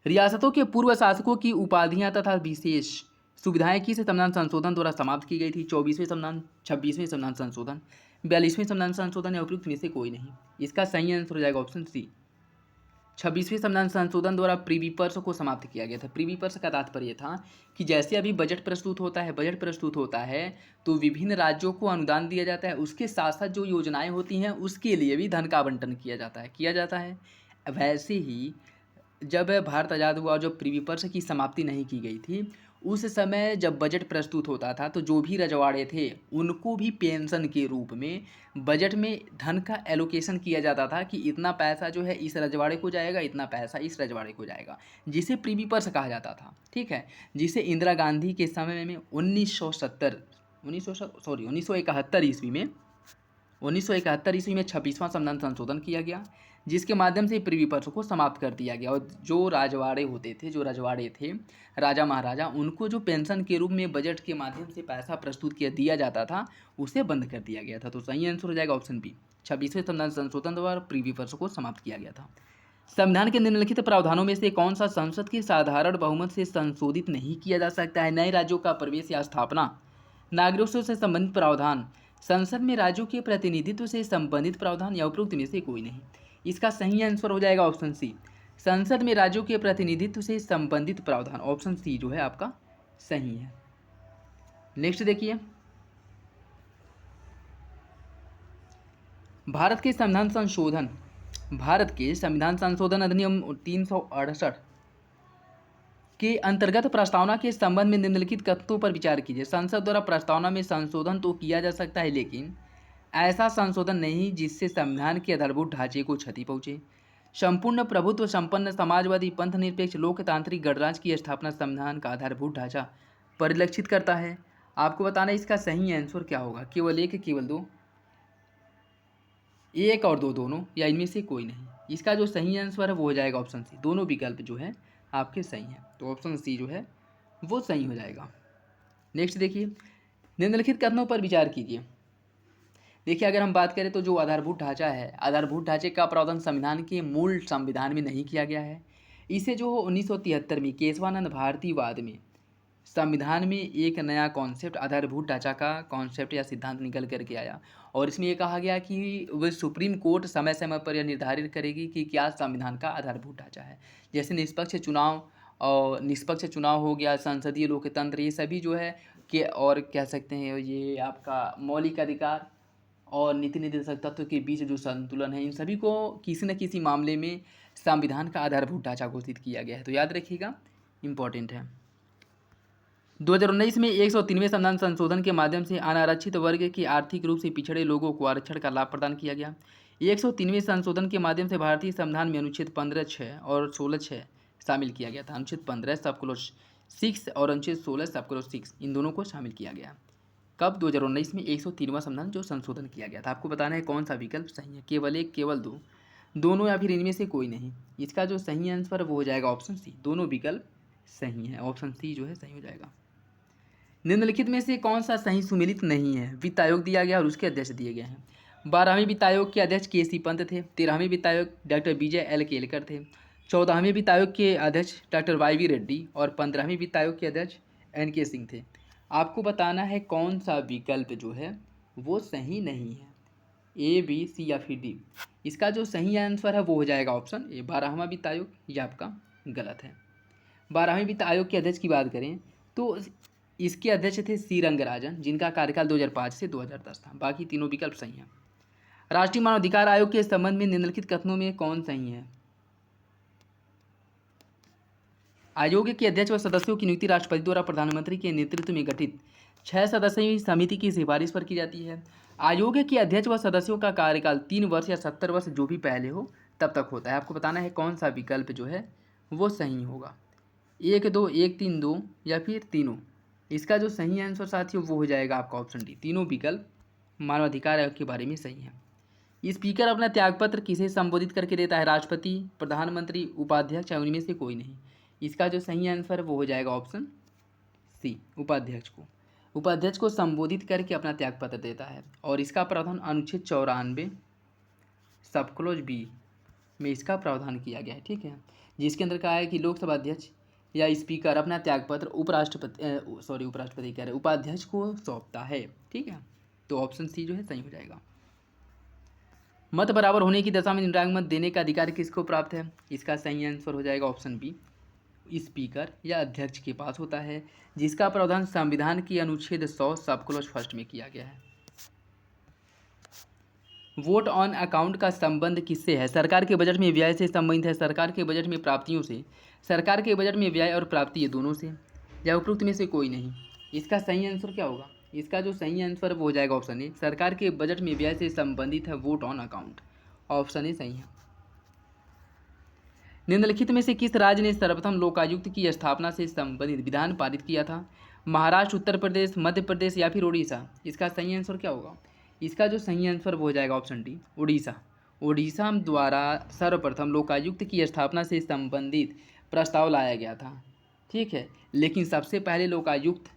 रियासतों के पूर्व शासकों की उपाधियां तथा विशेष सुविधाएं किस संविधान संशोधन द्वारा समाप्त की गई थी? 24वें संविधान, 26वें संविधान संशोधन, 42वें संविधान संशोधन या उपयुक्त में से कोई नहीं। इसका सही आंसर हो जाएगा ऑप्शन सी, 26वें संविधान संशोधन द्वारा प्रीवी पर्स को समाप्त किया गया था। प्रीवी पर्स का तात्पर्य था कि जैसे अभी बजट प्रस्तुत होता है तो विभिन्न राज्यों को अनुदान दिया जाता है, उसके साथ साथ जो योजनाएं होती हैं उसके लिए भी धन का आवंटन किया जाता है। वैसे ही जब भारत आज़ाद हुआ और जब प्रिवी पर्स की समाप्ति नहीं की गई थी, उस समय जब बजट प्रस्तुत होता था तो जो भी रजवाड़े थे उनको भी पेंशन के रूप में बजट में धन का एलोकेशन किया जाता था कि इतना पैसा जो है इस रजवाड़े को जाएगा, इतना पैसा इस रजवाड़े को जाएगा, जिसे प्रिवी पर्स कहा जाता था। ठीक है, जिसे इंदिरा गांधी के समय में 1971 ईस्वी में 1971 ईस्वी में 26वां संविधान संशोधन किया गया, जिसके माध्यम से प्रिवी पर्स को समाप्त कर दिया गया और जो रजवाड़े होते थे, जो रजवाड़े थे, राजा महाराजा, उनको जो पेंशन के रूप में बजट के माध्यम से पैसा प्रस्तुत किया दिया जाता था, उसे बंद कर दिया गया था। तो सही आंसर हो जाएगा ऑप्शन बी, 26वें संविधान संशोधन द्वारा प्रिवी पर्स को समाप्त किया गया था। संविधान के निम्नलिखित प्रावधानों में से कौन सा संसद के साधारण बहुमत से संशोधित नहीं किया जा सकता है? नए राज्यों का प्रवेश या स्थापना, नागरिकों से संबंधित प्रावधान, संसद में राज्यों के प्रतिनिधित्व से संबंधित प्रावधान या उपरोक्त में से कोई नहीं। इसका सही आंसर हो जाएगा ऑप्शन सी, संसद में राज्यों के प्रतिनिधित्व से संबंधित प्रावधान। ऑप्शन सी जो है आपका सही है। नेक्स्ट देखिए, भारत के संविधान संशोधन अधिनियम 368 के अंतर्गत प्रस्तावना के संबंध में निम्नलिखित कथनों पर विचार कीजिए। संसद द्वारा प्रस्तावना में संशोधन तो किया जा सकता है, लेकिन ऐसा संशोधन नहीं जिससे संविधान के आधारभूत ढांचे को क्षति पहुंचे। संपूर्ण प्रभुत्व संपन्न समाजवादी पंथ निरपेक्ष लोकतांत्रिक गणराज्य की स्थापना संविधान का आधारभूत ढांचा परिलक्षित करता है। आपको बताना है इसका सही आंसर क्या होगा, केवल एक, केवल दो, एक और दो, दोनों, या इनमें से कोई नहीं। इसका जो सही आंसर है वो हो जाएगा ऑप्शन सी, दोनों विकल्प जो है आपके सही हैं, तो ऑप्शन सी जो है वो सही हो जाएगा। नेक्स्ट देखिए, निम्नलिखित कथनों पर विचार कीजिए। देखिए, अगर हम बात करें तो जो आधारभूत ढांचा है, आधारभूत ढांचे का प्रावधान संविधान के मूल संविधान में नहीं किया गया है। इसे जो 1973 में केशवानंद भारतीवाद में संविधान में एक नया कॉन्सेप्ट, आधारभूत ढांचा का कॉन्सेप्ट या सिद्धांत निकल करके आया, और इसमें ये कहा गया कि वह सुप्रीम कोर्ट समय समय पर यह निर्धारित करेगी कि क्या संविधान का आधारभूत ढांचा है। जैसे निष्पक्ष चुनाव हो गया, संसदीय लोकतंत्र, ये सभी जो है कि, और कह सकते हैं ये आपका मौलिक अधिकार और नीति निर्देशक तत्व के बीच जो संतुलन है, इन सभी को किसी न किसी मामले में संविधान का आधारभूत ढांचा घोषित किया गया है। तो याद रखिएगा, इम्पॉर्टेंट है। 2019 में 103वें संविधान संशोधन के माध्यम से अनारक्षित वर्ग के आर्थिक रूप से पिछड़े लोगों को आरक्षण का लाभ प्रदान किया गया। 103वें संशोधन के माध्यम से भारतीय संविधान में अनुच्छेद 15(6) और 16(6) शामिल किया गया था। अनुच्छेद 15 सब क्लोज 6 और अनुच्छेद 16 सब क्लोज 6, इन दोनों को शामिल किया गया। कब? 2019 में 103वां संविधान जो संशोधन किया गया था। आपको बताना है कौन सा विकल्प सही है, केवल एक, केवल दो, दोनों, या फिर इनमें से कोई नहीं। इसका जो सही आंसर वो हो जाएगा ऑप्शन सी, दोनों विकल्प सही है, ऑप्शन सी जो है सही हो जाएगा। निम्नलिखित में से कौन सा सही सुमेलित नहीं है? वित्त आयोग दिया गया और उसके अध्यक्ष दिए गए हैं। 12वें वित्त आयोग के अध्यक्ष के.सी. पंत थे। 13वें वित्त आयोग डॉक्टर विजय एल केलकर थे। 14वें वित्त आयोग के अध्यक्ष डॉक्टर वाई.वी. रेड्डी और 15वें वित्त आयोग के अध्यक्ष एन.के. सिंह थे। आपको बताना है कौन सा विकल्प जो है वो सही नहीं है, ए, बी, सी या फिर डी। इसका जो सही आंसर है वो हो जाएगा ऑप्शन ए, 12वां वित्त आयोग। ये आपका गलत है। 12वें वित्त आयोग के अध्यक्ष की बात करें तो इसके अध्यक्ष थे सी रंगराजन, जिनका कार्यकाल 2005 से 2010 था। बाकी तीनों विकल्प सही हैं। राष्ट्रीय मानवाधिकार आयोग के संबंध में निम्नलिखित कथनों में कौन सही है? आयोग के अध्यक्ष व सदस्यों की नियुक्ति राष्ट्रपति द्वारा प्रधानमंत्री के नेतृत्व में गठित 6 सदस्यीय समिति की सिफारिश पर की जाती है। आयोग के अध्यक्ष व सदस्यों का कार्यकाल 3 वर्ष या 70 वर्ष जो भी पहले हो तब तक होता है। आपको बताना है कौन सा विकल्प जो है वो सही होगा, 1, 2, 1, 3, 2 या फिर तीनों। इसका जो सही आंसर साथियों वो हो जाएगा आपका ऑप्शन डी, तीनों विकल्प मानवाधिकार आयोग के बारे में सही है। स्पीकर अपना त्यागपत्र किसे संबोधित करके देता है? राष्ट्रपति, प्रधानमंत्री, उपाध्यक्ष या उनमें से कोई नहीं। इसका जो सही आंसर है वो हो जाएगा ऑप्शन सी, उपाध्यक्ष को संबोधित करके अपना त्यागपत्र देता है, और इसका प्रावधान अनुच्छेद 94 सब क्लोज बी में इसका प्रावधान किया गया है। ठीक है, जिसके अंदर कहा है कि लोकसभा अध्यक्ष या स्पीकर अपना त्यागपत्र उपाध्यक्ष को सौंपता है। ठीक है, तो ऑप्शन सी जो है सही हो जाएगा। मत बराबर होने की दशा में निर्णायक मत देने का अधिकार किसको प्राप्त है? इसका सही आंसर हो जाएगा ऑप्शन बी, स्पीकर या अध्यक्ष के पास होता है, जिसका प्रावधान संविधान की अनुच्छेद 100 सब क्लोज फर्स्ट में किया गया है। वोट ऑन अकाउंट का संबंध किससे है? सरकार के बजट में व्यय से संबंधित है, सरकार के बजट में प्राप्तियों से, सरकार के बजट में व्यय और प्राप्ति ये दोनों से, या उपरोक्त में से कोई नहीं। इसका सही आंसर क्या होगा? इसका जो सही आंसर वो हो जाएगा ऑप्शन ए, सरकार के बजट में व्यय से संबंधित है vote on account. Option A सही है। निम्नलिखित में से किस राज्य ने सर्वप्रथम लोकायुक्त की स्थापना से संबंधित विधान पारित किया था? महाराष्ट्र, उत्तर प्रदेश, मध्य प्रदेश या फिर उड़ीसा? इसका सही आंसर क्या होगा? इसका जो सही आंसर वो हो जाएगा ऑप्शन डी, उड़ीसा। उड़ीसा द्वारा सर्वप्रथम लोकायुक्त की स्थापना से संबंधित प्रस्ताव लाया गया था। ठीक है, लेकिन सबसे पहले लोकायुक्त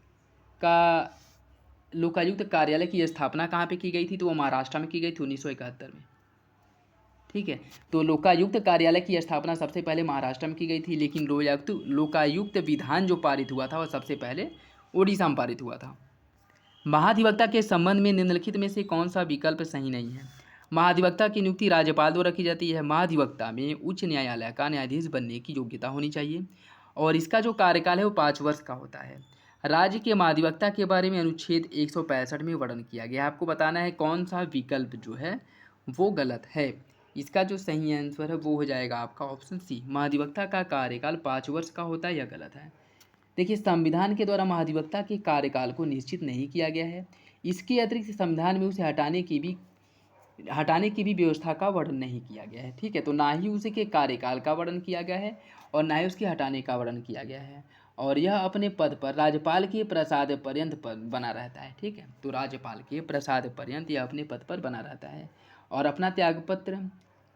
कार्यालय की स्थापना कहाँ पे की गई थी? तो वो महाराष्ट्र में की गई थी 1971 में। ठीक है, तो लोकायुक्त कार्यालय की स्थापना सबसे पहले महाराष्ट्र में की गई थी, लेकिन लोकायुक्त विधान जो पारित हुआ था वह सबसे पहले उड़ीसा में पारित हुआ था। महाधिवक्ता के संबंध में निम्नलिखित में से कौन सा विकल्प सही नहीं है? महाधिवक्ता की नियुक्ति राज्यपाल द्वारा की जाती है। महाधिवक्ता में उच्च न्यायालय का न्यायाधीश बनने की योग्यता होनी चाहिए और इसका जो कार्यकाल है वो 5 वर्ष का होता है। राज्य के महाधिवक्ता के बारे में अनुच्छेद 165 में वर्णन किया गया है। आपको बताना है कौन सा विकल्प जो है वो गलत है। इसका जो सही आंसर है वो हो जाएगा आपका ऑप्शन सी, महाधिवक्ता का कार्यकाल 5 वर्ष का होता है। यह गलत है। देखिए, संविधान के द्वारा महाधिवक्ता के कार्यकाल को निश्चित नहीं किया गया है। इसके अतिरिक्त संविधान में उसे हटाने की भी व्यवस्था का वर्णन नहीं किया गया है। ठीक है, तो ना ही उसके कार्यकाल का वर्णन किया गया है और ना ही उसके हटाने का वर्णन किया गया है, और यह अपने पद पर राज्यपाल के प्रसाद पर्यंत पर बना रहता है। ठीक है, तो राज्यपाल के प्रसाद पर्यंत यह अपने पद पर बना रहता है और अपना त्यागपत्र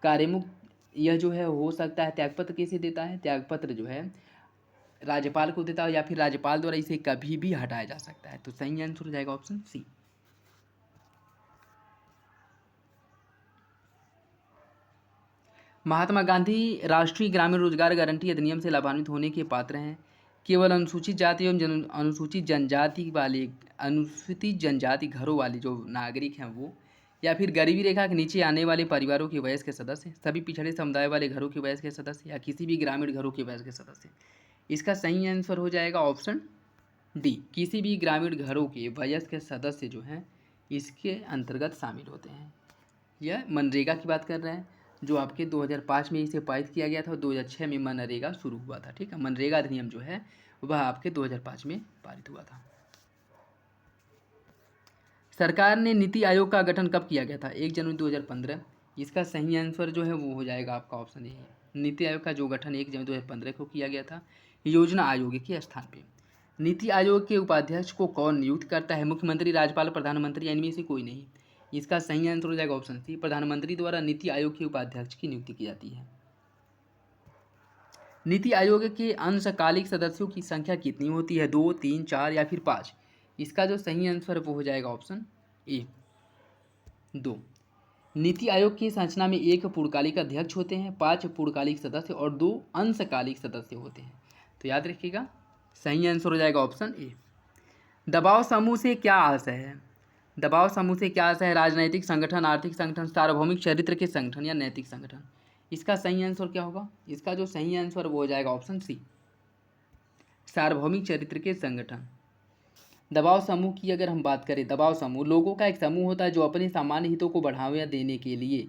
कार्यमुक्त यह जो है हो सकता है। त्यागपत्र कैसे देता है? त्यागपत्र जो है राज्यपाल को देता है या फिर राज्यपाल द्वारा इसे कभी भी हटाया जा सकता है। तो सही आंसर हो जाएगा ऑप्शन सी। महात्मा गांधी राष्ट्रीय ग्रामीण रोजगार गारंटी अधिनियम से लाभान्वित होने के पात्र हैं। केवल अनुसूचित जाति एवं अनुसूचित जनजाति घरों वाले जो नागरिक हैं वो, या फिर गरीबी रेखा के नीचे आने वाले परिवारों के वयस्क सदस्य, सभी पिछड़े समुदाय वाले घरों के वयस्क सदस्य या किसी भी ग्रामीण घरों के वयस्क सदस्य। इसका सही आंसर हो जाएगा ऑप्शन डी, किसी भी ग्रामीण घरों के वयस्क सदस्य जो हैं इसके अंतर्गत शामिल होते हैं। यह मनरेगा की बात कर रहे हैं जो आपके 2005 में इसे पारित किया गया था और 2006 में मनरेगा शुरू हुआ था। ठीक है, मनरेगा अधिनियम जो है वह आपके 2005 में पारित हुआ था। सरकार ने नीति आयोग का गठन कब किया गया था? 1 जनवरी 2015। इसका सही आंसर जो है वो हो जाएगा आपका ऑप्शन ए। नीति आयोग का जो गठन 1 जनवरी 2015 को किया गया था योजना आयोग के स्थान पे। नीति आयोग के उपाध्यक्ष को कौन नियुक्त करता है? मुख्यमंत्री, राज्यपाल, प्रधानमंत्री, इनमें से कोई नहीं। इसका सही आंसर हो जाएगा ऑप्शन सी, प्रधानमंत्री द्वारा नीति आयोग के उपाध्यक्ष की नियुक्ति की जाती है। नीति आयोग के अंशकालिक सदस्यों की संख्या कितनी होती है? 2, 3, 4 या फिर 5? इसका जो सही आंसर वो हो जाएगा ऑप्शन ए, 2। नीति आयोग की संरचना में 1 पूर्णकालिक अध्यक्ष होते हैं, 5 पूर्णकालिक सदस्य और 2 अंशकालिक सदस्य होते हैं। तो याद रखिएगा, सही आंसर हो जाएगा ऑप्शन ए। दबाव समूह से क्या आशय है? दबाव समूह से क्या आशय है? राजनैतिक संगठन, आर्थिक संगठन, सार्वभौमिक चरित्र के संगठन या नैतिक संगठन? इसका सही आंसर क्या होगा? इसका जो सही आंसर वो हो जाएगा ऑप्शन सी, सार्वभौमिक चरित्र के संगठन। दबाव समूह की अगर हम बात करें, दबाव समूह लोगों का एक समूह होता है जो अपने सामान्य हितों को बढ़ावा देने के लिए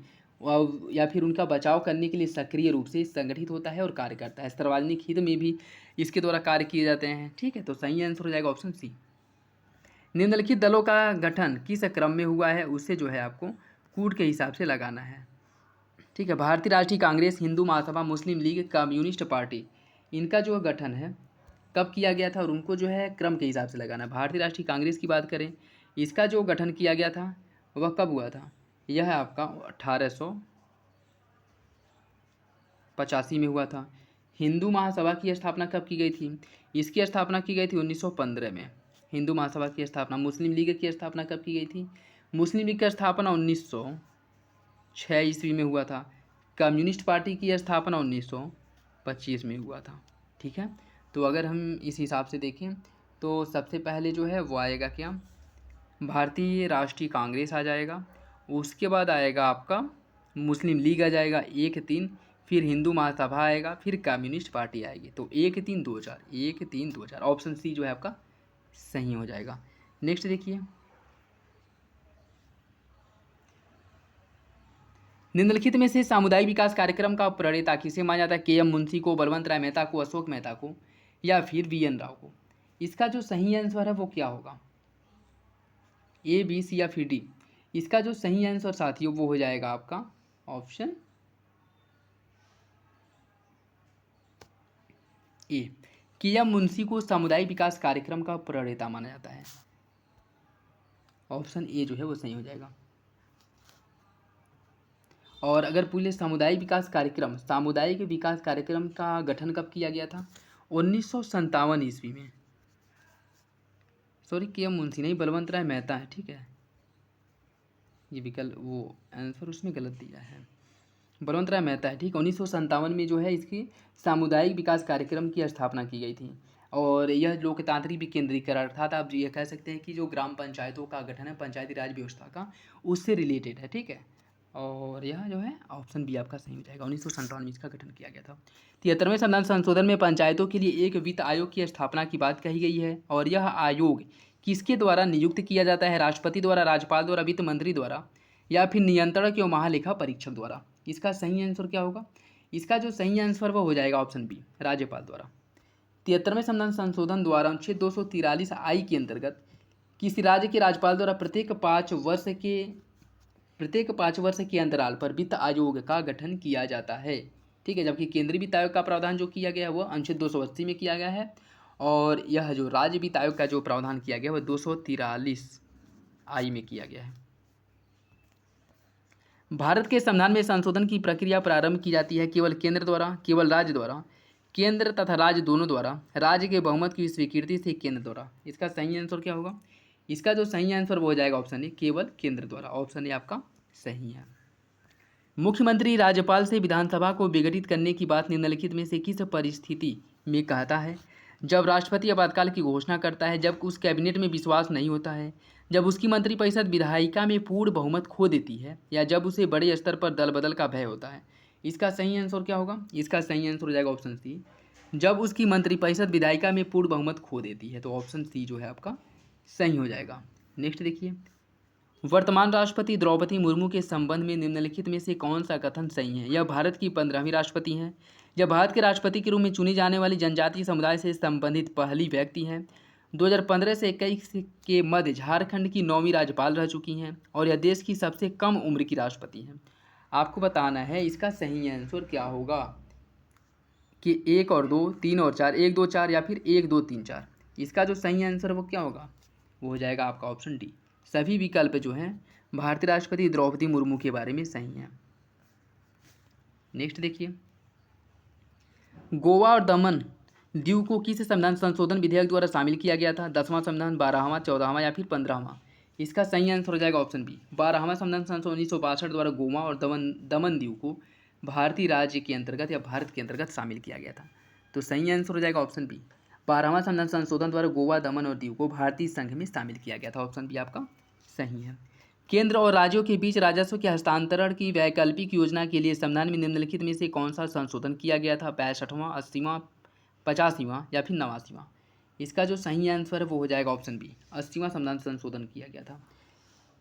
या फिर उनका बचाव करने के लिए सक्रिय रूप से संगठित होता है और कार्य करता है। सार्वजनिक हित में भी इसके द्वारा कार्य किए जाते हैं। ठीक है, तो सही आंसर हो जाएगा ऑप्शन सी। निम्नलिखित दलों का गठन किस क्रम में हुआ है? उससे जो है आपको कूट के हिसाब से लगाना है। ठीक है, भारतीय राष्ट्रीय कांग्रेस, हिंदू महासभा, मुस्लिम लीग, कम्युनिस्ट पार्टी, इनका जो गठन है कब किया गया था और उनको जो है क्रम के हिसाब से लगाना। भारतीय राष्ट्रीय कांग्रेस की बात करें, इसका जो गठन किया गया था वह कब हुआ था? यह है आपका 1885 में हुआ था। हिंदू महासभा की स्थापना कब की गई थी? इसकी स्थापना की गई थी 1915 में, हिंदू महासभा की स्थापना। मुस्लिम लीग की स्थापना कब की गई थी? मुस्लिम लीग की स्थापना 1906 ईस्वी में हुआ था। कम्युनिस्ट पार्टी की स्थापना 1925 में हुआ था। ठीक है, तो अगर हम इस हिसाब से देखें तो सबसे पहले जो है वो आएगा क्या? भारतीय राष्ट्रीय कांग्रेस आ जाएगा, उसके बाद आएगा आपका मुस्लिम लीग आ जाएगा 1-3, फिर हिंदू महासभा आएगा, फिर कम्युनिस्ट पार्टी आएगी। तो 1-3-2000 ऑप्शन सी जो है आपका सही हो जाएगा। नेक्स्ट देखिए, निम्नलिखित में से सामुदायिक विकास कार्यक्रम का प्रणेता किसे माना जाता है? के.एम. मुंशी को, बलवंत राय मेहता को, अशोक मेहता को या फिर वी.एन. राव को? इसका जो सही आंसर है वो क्या होगा? ए, बी, सी या फिर डी? इसका जो सही आंसर साथियों वो हो जाएगा आपका ऑप्शन ए। के.एम. मुंशी को सामुदायिक विकास कार्यक्रम का प्रणेता माना जाता है। ऑप्शन ए जो है वो सही हो जाएगा। और अगर पूछे सामुदायिक विकास कार्यक्रम का गठन कब किया गया था? 1957 ईस्वी में। Sorry, KM. मुंशी नहीं, बलवंत राय मेहता है, ठीक है। ये विकल्प वो आंसर उसमें गलत दिया है, बलवंत राय मेहता है, ठीक। 1957 में जो है इसकी सामुदायिक विकास कार्यक्रम की स्थापना की गई थी। और यह लोकतांत्रिक विकेंद्रीकरण अर्थात आप ये कह सकते हैं कि जो ग्राम पंचायतों का गठन है पंचायती राज व्यवस्था का, उससे रिलेटेड है, ठीक है। और यह जो है ऑप्शन बी आपका सही हो जाएगा। 1957 में इसका गठन किया गया था। 73वें संविधान संशोधन में पंचायतों के लिए एक वित्त आयोग की स्थापना की बात कही गई है। और यह आयोग किसके द्वारा नियुक्त किया जाता है? राष्ट्रपति द्वारा, राज्यपाल द्वारा, वित्त मंत्री द्वारा या फिर नियंत्रण एवं महालेखा परीक्षक द्वारा? इसका सही आंसर क्या होगा? इसका जो सही आंसर वो हो जाएगा ऑप्शन बी, राज्यपाल द्वारा। 73वें संविधान संशोधन द्वारा अनुच्छेद 243 आई के अंतर्गत किसी राज्य के राज्यपाल द्वारा प्रत्येक 5 वर्ष के अंतराल पर वित्त आयोग का गठन किया जाता है, ठीक है। जबकि केंद्रीय वित्त आयोग का प्रावधान जो किया गया है वह अनुच्छेद 280 में किया गया है। और यह जो राज्य वित्त आयोग का जो प्रावधान किया गया है वह 243 आई में किया गया है। भारत के संविधान में संशोधन की प्रक्रिया प्रारंभ की जाती है केवल केंद्र द्वारा, केवल राज्य द्वारा, केंद्र तथा राज्य दोनों द्वारा, राज्य के बहुमत की स्वीकृति से केंद्र द्वारा? इसका सही आंसर क्या होगा? इसका जो सही आंसर वो हो जाएगा ऑप्शन ए, केवल केंद्र द्वारा। ऑप्शन ए आपका सही है। मुख्यमंत्री राज्यपाल से विधानसभा को विघटित करने की बात निम्नलिखित में से किस परिस्थिति में कहता है? जब राष्ट्रपति आपातकाल की घोषणा करता है, जब उस कैबिनेट में विश्वास नहीं होता है, जब उसकी मंत्रिपरिषद विधायिका में पूर्ण बहुमत खो देती है, या जब उसे बड़े स्तर पर दल बदल का भय होता है? इसका सही आंसर क्या होगा? इसका सही आंसर हो जाएगा ऑप्शन सी, जब उसकी मंत्रिपरिषद विधायिका में पूर्ण बहुमत खो देती है। तो ऑप्शन सी जो है आपका सही हो जाएगा। नेक्स्ट देखिए, वर्तमान राष्ट्रपति द्रौपदी मुर्मू के संबंध में निम्नलिखित में से कौन सा कथन सही है? यह भारत की 15वीं राष्ट्रपति हैं। यह भारत के राष्ट्रपति के रूप में चुनी जाने वाली जनजातीय समुदाय से संबंधित पहली व्यक्ति हैं। 2015 से 21 के मध्य झारखंड की 9वीं राज्यपाल रह चुकी हैं। और यह देश की सबसे कम उम्र की राष्ट्रपति हैं। आपको बताना है इसका सही आंसर क्या होगा कि 1 और 2, 3 और 4, 1 2 4 या फिर 1 2 3 4? इसका जो सही आंसर वो क्या होगा? वो हो जाएगा आपका ऑप्शन डी। सभी विकल्प जो हैं भारतीय राष्ट्रपति द्रौपदी मुर्मू के बारे में सही हैं। नेक्स्ट देखिए, गोवा और दमन दीव को किस संविधान संशोधन विधेयक द्वारा शामिल किया गया था? 10वां संविधान, 12वां, 14वां या फिर 15वां? इसका सही आंसर हो जाएगा ऑप्शन बी, 12वां संविधान संशोधन 1962 द्वारा गोवा और दमन दीव को भारतीय राज्य के अंतर्गत या भारत के अंतर्गत शामिल किया गया था। तो सही आंसर हो जाएगा ऑप्शन बी, 12वां संविधान संशोधन द्वारा गोवा, दमन और दीव को भारतीय संघ में शामिल किया गया था। ऑप्शन बी आपका सही है। केंद्र और राज्यों के बीच राजस्व के हस्तांतरण की वैकल्पिक योजना के लिए संविधान में निम्नलिखित में से कौन सा संशोधन किया गया था? 65वां, 80वां, 85वां या फिर 89वां? इसका जो सही आंसर है वो हो जाएगा ऑप्शन बी, 80वां संविधान संशोधन किया गया था।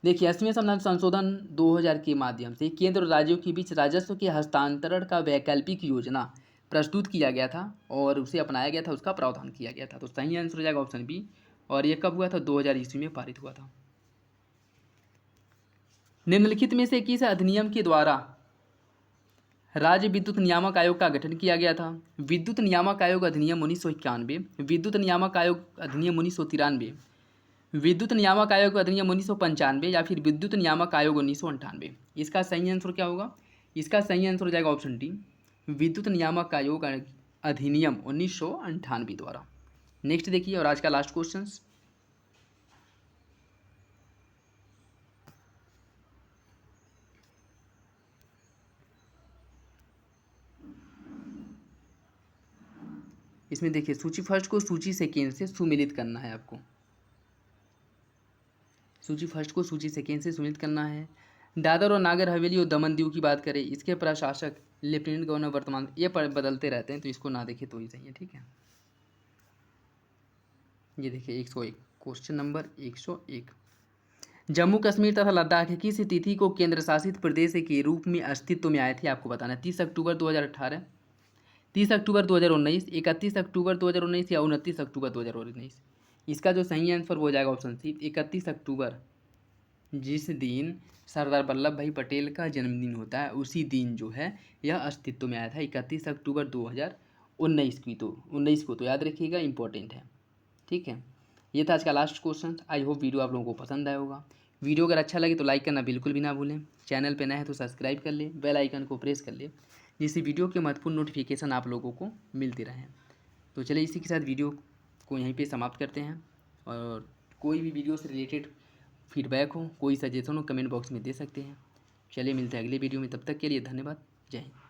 देखिए, 80वें संविधान संशोधन 2000 के माध्यम से केंद्र और राज्यों के बीच राजस्व के हस्तांतरण का वैकल्पिक योजना प्रस्तुत किया गया था और उसे अपनाया गया था, उसका प्रावधान किया गया था। तो सही आंसर हो जाएगा ऑप्शन बी। और ये कब हुआ था? 2000 ईस्वी में पारित हुआ था। निम्नलिखित में से किस अधिनियम के द्वारा राज्य विद्युत नियामक आयोग का गठन किया गया था? विद्युत नियामक आयोग अधिनियम 1991, विद्युत नियामक आयोग अधिनियम 1993, विद्युत नियामक आयोग अधिनियम 1995 या फिर विद्युत नियामक आयोग 1998? इसका सही आंसर क्या होगा? इसका सही आंसर हो जाएगा ऑप्शन डी, विद्युत नियामक आयोग अधिनियम 1998 द्वारा। नेक्स्ट देखिए, और आज का लास्ट क्वेश्चन, इसमें देखिए सूची फर्स्ट को सूची सेकेंड से सुमिलित करना है आपको। सूची फर्स्ट को सूची सेकेंड से सुमिलित करना है। दादर और नागर हवेली और दमन दीव की बात करें, इसके प्रशासक लेफ्टिनेंट गवर्नर वर्तमान, ये बदलते रहते हैं तो इसको ना देखें तो ही सही है, ठीक है। ये देखिए 101, क्वेश्चन नंबर 101, जम्मू कश्मीर तथा लद्दाख किस तिथि को केंद्र शासित प्रदेश के रूप में अस्तित्व में आए थे, आपको बताना है। 30 अक्टूबर 2018, 30 अक्टूबर 2019, 31 अक्टूबर 2019 या 29 अक्टूबर 2019। इसका जो सही आंसर हो जाएगा ऑप्शन सी 31 अक्टूबर। जिस दिन सरदार वल्लभ भाई पटेल का जन्मदिन होता है उसी दिन जो है यह अस्तित्व में आया था, 31 अक्टूबर 2019 की। तो 19 को तो याद रखिएगा, इंपॉर्टेंट है। ठीक है, ये था आज का last question. I hope video आप लोगों को पसंद आया होगा। वीडियो अगर अच्छा लगे तो लाइक करना बिल्कुल भी ना भूलें। चैनल पे नए हैं तो सब्सक्राइब कर ले, बेल आइकन को प्रेस कर ले, जिससे वीडियो के महत्वपूर्ण नोटिफिकेशन आप लोगों को मिलते रहें। तो चलिए इसी के साथ वीडियो को यहीं पे समाप्त करते हैं। और कोई भी वीडियो से रिलेटेड फीडबैक हो, कोई सजेशन हो, कमेंट बॉक्स में दे सकते हैं। चलिए मिलते हैं अगले वीडियो में, तब तक के लिए धन्यवाद। जय हिंद।